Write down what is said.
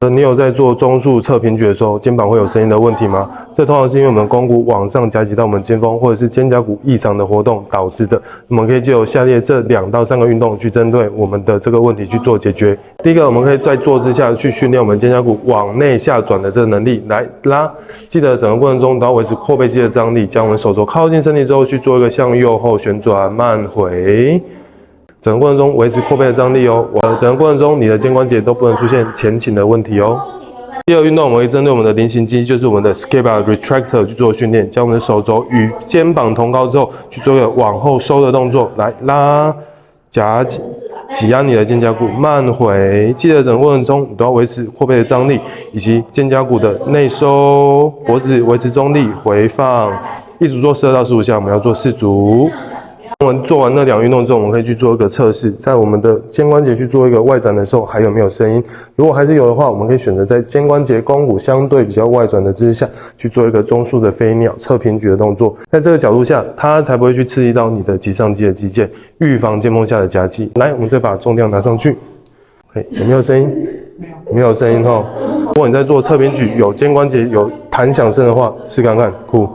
你有在做中束侧平举的时候，肩膀会有声音的问题吗？这通常是因为我们肱骨往上夹击到我们肩峰，或者是肩胛骨异常的活动导致的。我们可以借由下列这2到3个运动去针对我们的这个问题去做解决。第一个，我们可以在坐姿下去训练我们肩胛骨往内下转的这个能力，来拉。记得整个过程中都要维持阔背肌的张力，将我们手肘靠近身体之后去做一个向右后旋转慢回。整个过程中维持阔背的张力哦，整个过程中你的肩关节都不能出现前倾的问题哦。第二个运动，我们会针对我们的菱形肌，就是我们的 scapula retractor 去做训练，将我们的手肘与肩膀同高之后，去做一个往后收的动作，来拉、夹挤压你的肩胛骨，慢回。记得整个过程中你都要维持阔背的张力，以及肩胛骨的内收，脖子维持中立，回放。一组做12到15下，我们要做4组。我们做完那2个运动之后，我们可以去做一个测试，在我们的肩关节去做一个外展的时候，还有没有声音？如果还是有的话，我们可以选择在肩关节肱骨相对比较外转的姿势下去做一个中束的飞鸟侧平举的动作。在这个角度下，它才不会去刺激到你的棘上肌的肌腱，预防肩峰下的夹击。来，我们再把重量拿上去。OK， 有没有声音？没有声音哦。如果你在做侧平举有肩关节有弹响声的话，试看看，酷。